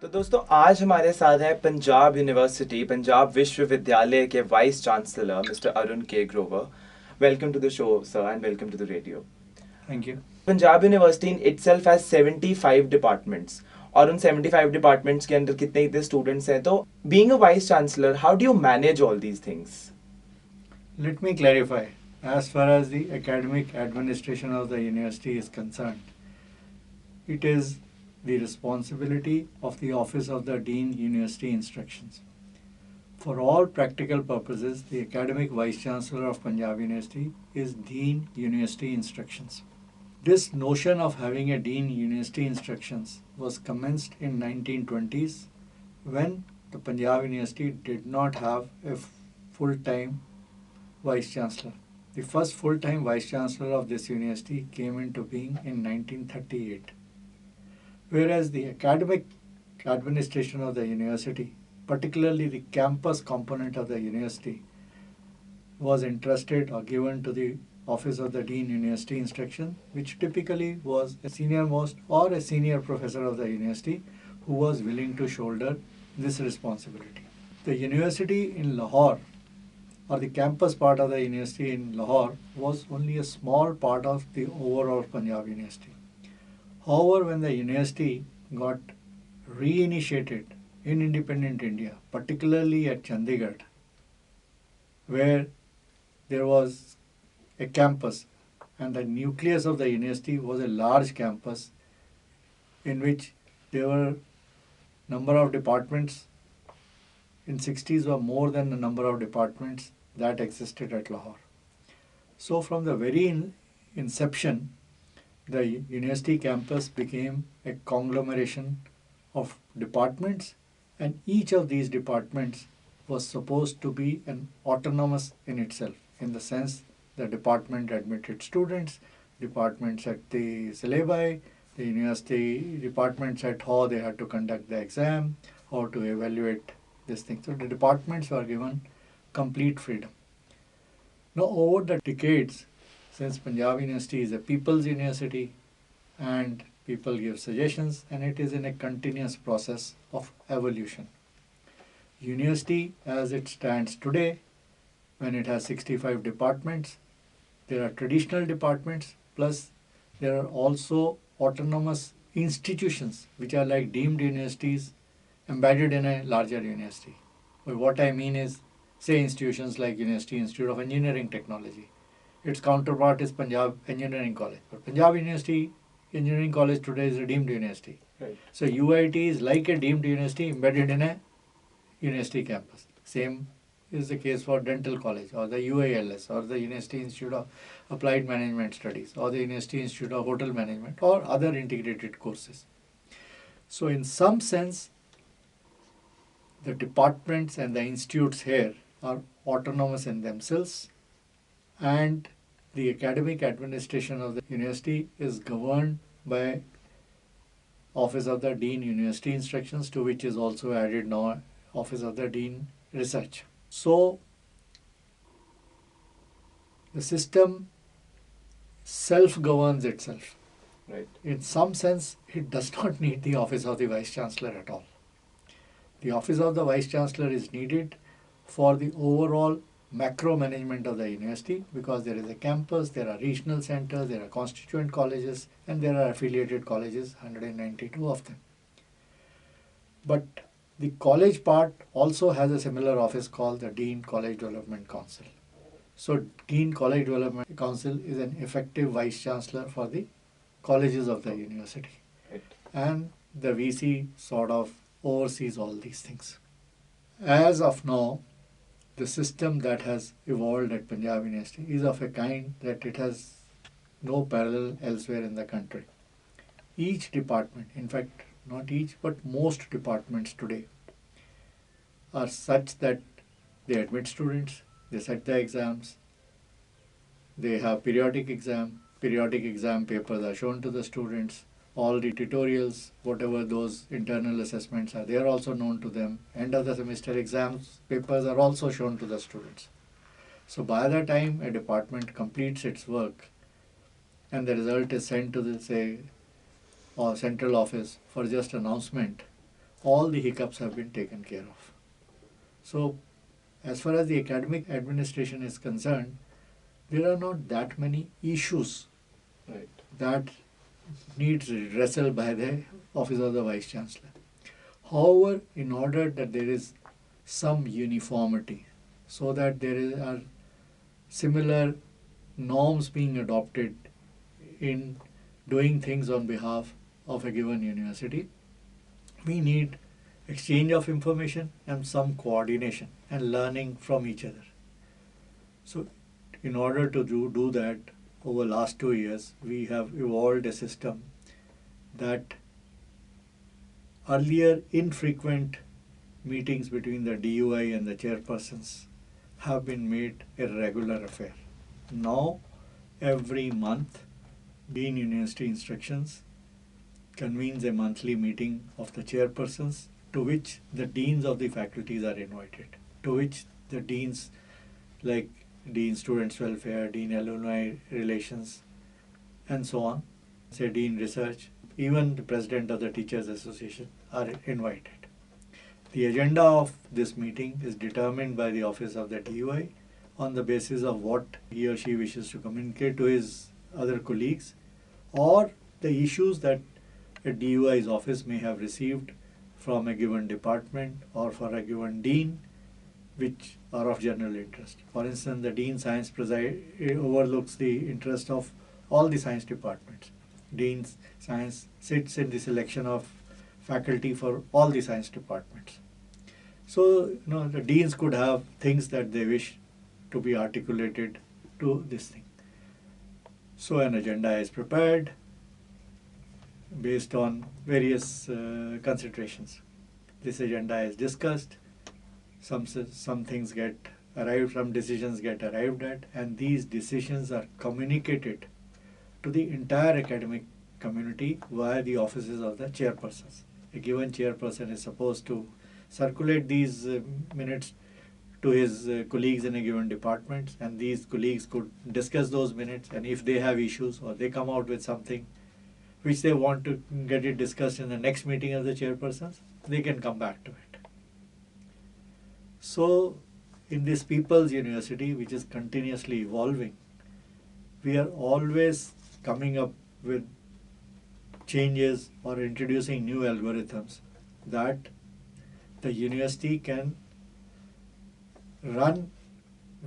तो दोस्तों आज हमारे साथ हैं पंजाब यूनिवर्सिटी पंजाब विश्वविद्यालय के vice chancellor mister Arun K Grover. Welcome to the show sir and welcome to the radio. Thank you. Punjab University in itself has 75 departments और उन 75 डिपार्टमेंट्स के अंदर कितने कितने स्टूडेंट्स हैं, तो being a vice chancellor how do you manage all these things? Let me clarify. As far as the academic administration of the university is concerned, it is the responsibility of the Office of the Dean University Instructions. For all practical purposes, the academic vice chancellor of Punjab University is Dean University Instructions. This notion of having a Dean University Instructions was commenced in 1920s when the Punjab University did not have a full-time Vice Chancellor. The first full-time Vice Chancellor of this university came into being in 1938. Whereas the academic administration of the university, particularly the campus component of the university, was entrusted or given to the Office of the Dean University Instruction, which typically was a senior most or a senior professor of the university who was willing to shoulder this responsibility. The university in Lahore, or the campus part of the university in Lahore, was only a small part of the overall Punjab University. However, when the university got reinitiated in independent India, particularly at Chandigarh, where there was a campus and the nucleus of the university was a large campus in which there were number of departments in 60s were more than the number of departments that existed at Lahore. So from the very inception, the university campus became a conglomeration of departments, and each of these departments was supposed to be an autonomous in itself, in the sense the department admitted students, department set the syllabi, the university department set how they had to conduct the exam, how to evaluate this thing. So the departments were given complete freedom. Now, over the decades, since Punjab University is a people's university and people give suggestions, and it is in a continuous process of evolution. University as it stands today, when it has 65 departments, there are traditional departments, plus there are also autonomous institutions which are like deemed universities embedded in a larger university. But what I mean is, say institutions like University Institute of Engineering Technology. Its counterpart is Punjab Engineering College. But Punjab University Engineering College today is a deemed university. Right. So UIT is like a deemed university embedded in a university campus. Same is the case for Dental College or the UALS or the University Institute of Applied Management Studies or the University Institute of Hotel Management or other integrated courses. So in some sense, the departments and the institutes here are autonomous in themselves, and the academic administration of the university is governed by Office of the Dean University Instructions, to which is also added now Office of the Dean Research. So the system self-governs itself. Right. In some sense, it does not need the Office of the Vice Chancellor at all. The Office of the Vice Chancellor is needed for the overall macro management of the university, because there is a campus, there are regional centers, there are constituent colleges, and there are affiliated colleges, 192 of them. But the college part also has a similar office called the Dean College Development Council. So Dean College Development Council is an effective Vice Chancellor for the colleges of the university. Right. And the VC sort of oversees all these things. As of now, the system that has evolved at Punjab University is of a kind that it has no parallel elsewhere in the country. Each department, in fact, not each, but most departments today are such that they admit students, they set the exams, they have periodic exam papers are shown to the students, all the tutorials, whatever those internal assessments are, they are also known to them. End of the semester exams papers are also shown to the students. So by the time a department completes its work and the result is sent to the, say, or central office for just announcement, all the hiccups have been taken care of. So, as far as the academic administration is concerned, there are not that many issues Right. that needs redressal by the office of the vice chancellor. However, in order that there is some uniformity, so that are similar norms being adopted in doing things on behalf of a given university, we need exchange of information and some coordination and learning from each other. So, in order to do that, over last 2 years, we have evolved a system that earlier infrequent meetings between the DUI and the chairpersons have been made a regular affair. Now, every month, Dean University Instructions convenes a monthly meeting of the chairpersons, to which the deans of the faculties are invited, to which the deans like Dean Students Welfare, Dean Alumni Relations, and so on, say Dean Research, even the President of the Teachers Association are invited. The agenda of this meeting is determined by the office of the DUI on the basis of what he or she wishes to communicate to his other colleagues, or the issues that a DUI's office may have received from a given department or for a given dean, which are of general interest. For instance, the Dean Science overlooks the interest of all the science departments. Dean Science sits in the selection of faculty for all the science departments. So, the deans could have things that they wish to be articulated to this thing. So, an agenda is prepared based on various considerations. This agenda is discussed. Some things get arrived, some decisions get arrived at, and these decisions are communicated to the entire academic community via the offices of the chairpersons. A given chairperson is supposed to circulate these minutes to his colleagues in a given department, and these colleagues could discuss those minutes, and if they have issues or they come out with something which they want to get it discussed in the next meeting of the chairpersons, they can come back to it. So, in this People's University, which is continuously evolving, we are always coming up with changes or introducing new algorithms that the university can run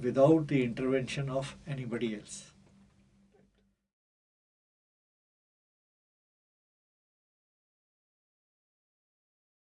without the intervention of anybody else.